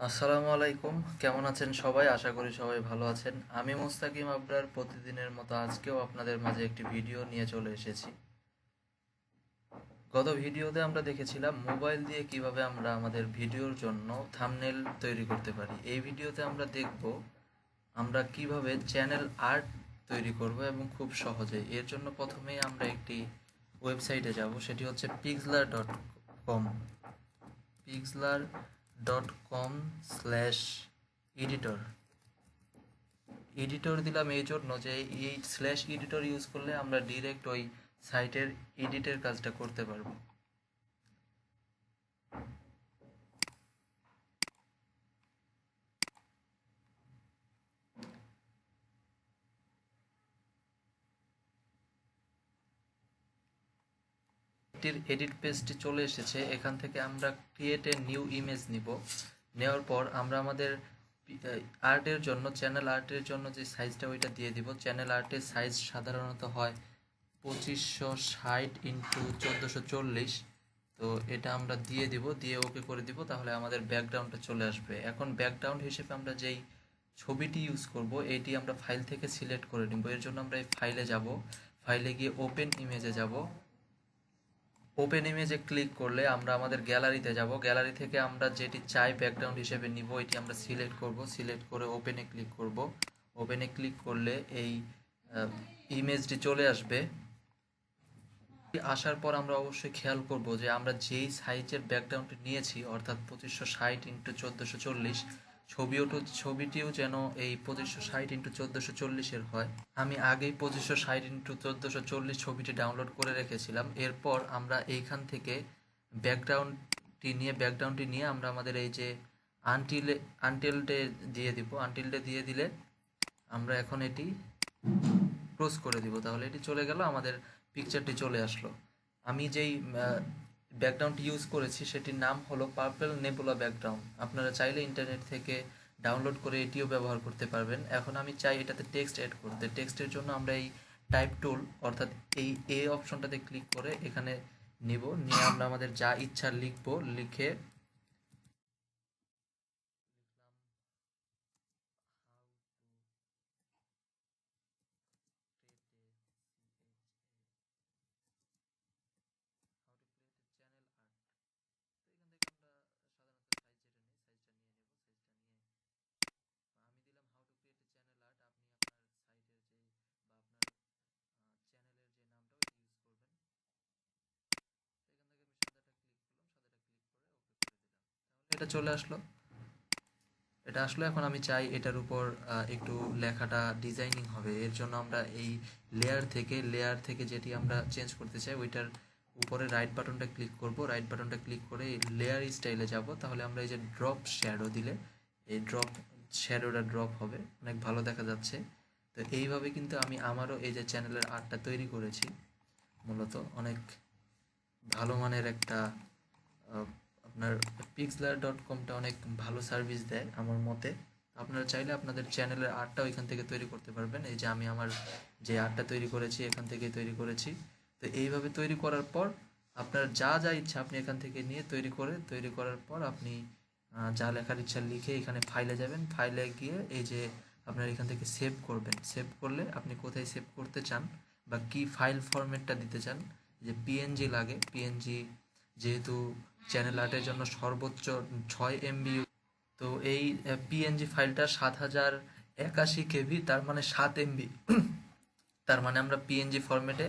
আসসালামু আলাইকুম, কেমন আছেন সবাই? আশা করি সবাই ভালো আছেন। আমি মুস্তাকিম আবরার প্রতিদিনের মতো আজকেও আপনাদের মাঝে একটি ভিডিও নিয়ে চলে এসেছি। গত ভিডিওতে আমরা দেখেছিলাম মোবাইল দিয়ে কিভাবে আমরা আমাদের ভিডিওর জন্য থাম্বনেল তৈরি করতে পারি। এই ভিডিওতে আমরা দেখব আমরা কিভাবে চ্যানেল আর্ট তৈরি করব এবং খুব সহজে। এর জন্য প্রথমেই আমরা একটি ওয়েবসাইটে যাব, সেটি হচ্ছে pixlr.com। pixlr.com/editor। এডিটর দিলাম এই জন্য যে এই স্ল্যাশ এডিটর ইউজ করলে আমরা ডিরেক্ট ওই সাইটের এডিটের কাজটা করতে পারবো। এটির এডিট পেজটি চলে এসেছে। এখান থেকে আমরা ক্রিয়েট এ নিউ ইমেজ নিব। নেওয়ার পর আমরা আমাদের আর্টের জন্য, চ্যানেল আর্টের জন্য যে সাইজটা ওইটা দিয়ে দিব। চ্যানেল আর্টের সাইজ সাধারণত হয় 2560x1440। তো এটা আমরা দিয়ে দিব, দিয়ে ওকে করে দিব, তাহলে আমাদের ব্যাকগ্রাউন্ডটা চলে আসবে। এখন ব্যাকগ্রাউন্ড হিসেবে আমরা যেই ছবিটি ইউজ করব এইটি আমরা ফাইল থেকে সিলেক্ট করে নিব। এর জন্য আমরা এই ফাইলে যাব, ফাইলে গিয়ে ওপেন ইমেজে যাব। ওপেন ইমেজে ক্লিক করলে আমরা আমাদের গ্যালারিতে যাব। গ্যালারি থেকে আমরা যেটি চাই ব্যাকগ্রাউন্ড হিসেবে নিব এটি আমরা সিলেক্ট করব। সিলেক্ট করে ওপেনে ক্লিক করব। ওপেনে ক্লিক করলে এই ইমেজটি চলে আসবে। আসার পর আমরা অবশ্যই খেয়াল করব যে আমরা যেই সাইজের ব্যাকগ্রাউন্ডটি নিয়েছি, অর্থাৎ 2560x1440, ছবিটিও যেন এই 2560x1440 হয়। আমি আগেই 2560x1440 ছবিটি ডাউনলোড করে রেখেছিলাম। এরপর আমরা এইখান থেকে ব্যাকগ্রাউন্ডটি নিয়ে আমরা আমাদের এই যে আনটিলডে দিয়ে দিব। আনটিলডে দিয়ে দিলে আমরা এখন এটি ক্লোজ করে দিব, তাহলে এটি চলে গেল, আমাদের পিকচারটি চলে আসলো। আমি যেই ব্যাকগ্রাউন্ড ইউজ করেছি সেটির নাম হলো পার্পল নেবুলা ব্যাকগ্রাউন্ড। আপনারা চাইলে ইন্টারনেট থেকে ডাউনলোড করে এটিও ব্যবহার করতে পারবেন। এখন আমি চাই এটাতে টেক্সট অ্যাড করতে। টেক্সটের জন্য আমরা এই টাইপ টুল অর্থাৎ এই এ অপশনটাতে ক্লিক করে এখানে নিয়ে আমরা আমাদের যা ইচ্ছা লিখবো। লিখে এটা চলে আসলো। এটা আসলে এখন আমি চাই এটার উপর একটু লেখাটা ডিজাইনিং হবে। এর জন্য আমরা এই লেয়ার থেকে যেটি আমরা চেঞ্জ করতে চাই ওইটার উপরে রাইট বাটনটা ক্লিক করব। রাইট বাটনটা ক্লিক করে এই লেয়ার স্টাইলে যাব। তাহলে আমরা এই যে ড্রপ শ্যাডো দিলে এই শ্যাডোটা ড্রপ হবে, অনেক ভালো দেখা যাচ্ছে। তো এইভাবে কিন্তু আমি আমারও এই যে চ্যানেলের আর্টটা তৈরি করেছি। মূলত অনেক ভালো মানের একটা আপনার pixlr.comটা অনেক ভালো সার্ভিস দেয় আমার মতে। আপনারা চাইলে আপনাদের চ্যানেলের আর্টটা ওইখান থেকে তৈরি করতে পারবেন। এই যে আমি আমার যে আর্টটা তৈরি করেছি এখান থেকেই তৈরি করেছি। তো এইভাবে তৈরি করার পর আপনার যা যা ইচ্ছা আপনি এখান থেকে নিয়ে তৈরি করার পর আপনি যা লেখার ইচ্ছা লিখে এখানে ফাইলে যাবেন। ফাইলে গিয়ে এই যে আপনার এখান থেকে সেভ করবেন। সেভ করলে আপনি কোথায় সেভ করতে চান বা কি ফাইল ফরম্যাটটা দিতে চান, যে পিএনজি লাগে, পিএনজি যেহেতু চ্যানেল আর্টের জন্য সর্বোচ্চ 6 MB। তো এই পিএনজি ফাইলটা 7081 KB, তার মানে 7 MB। তার মানে আমরা পিএনজি ফরম্যাটে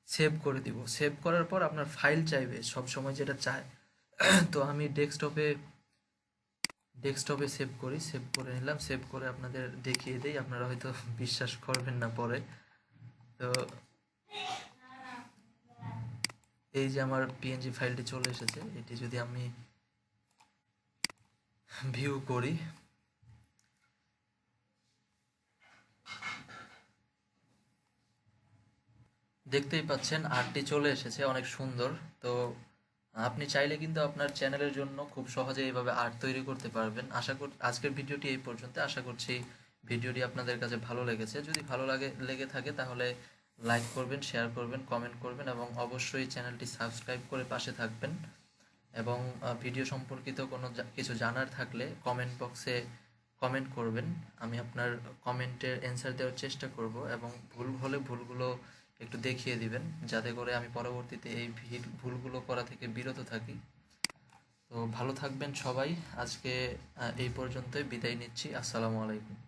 সেভ করে দিব। সেভ করার পর আপনার ফাইল চাইবে সব সময় যেটা চায়। তো আমি ডেস্কটপে সেভ করি। সেভ করে নিলাম। সেভ করে আপনাদের দেখিয়ে দেই, আপনারা হয়তো বিশ্বাস করবেন না পরে। তো এই যে আমার পিএনজি ফাইলটি চলে এসেছে। এটি যদি আমি ভিউ করি, দেখতেই পাচ্ছেন আর্টটি চলে এসেছে, অনেক সুন্দর। তো আপনি চাইলে কিন্তু আপনার চ্যানেলের জন্য খুব সহজে এইভাবে আর্ট তৈরি করতে পারবেন। আজকের ভিডিওটি এই পর্যন্ত। আশা করছি ভিডিওটি আপনাদের কাছে ভালো লেগেছে। যদি লেগে থাকে তাহলে লাইক করবেন, শেয়ার করবেন, কমেন্ট করবেন এবং অবশ্যই চ্যানেলটি সাবস্ক্রাইব করে পাশে থাকবেন। এবং ভিডিও সম্পর্কিত কোনো কিছু জানার থাকলে কমেন্ট বক্সে কমেন্ট করবেন। আমি আপনার কমেন্টের অ্যান্সার দেওয়ার চেষ্টা করব, এবং ভুল হলে ভুলগুলো একটু দেখিয়ে দিবেন, যাতে করে আমি পরবর্তীতে এই ভুলগুলো করা থেকে বিরত থাকি। তো ভালো থাকবেন সবাই। আজকে এই পর্যন্তই বিদায় নিচ্ছি। আসসালামু আলাইকুম।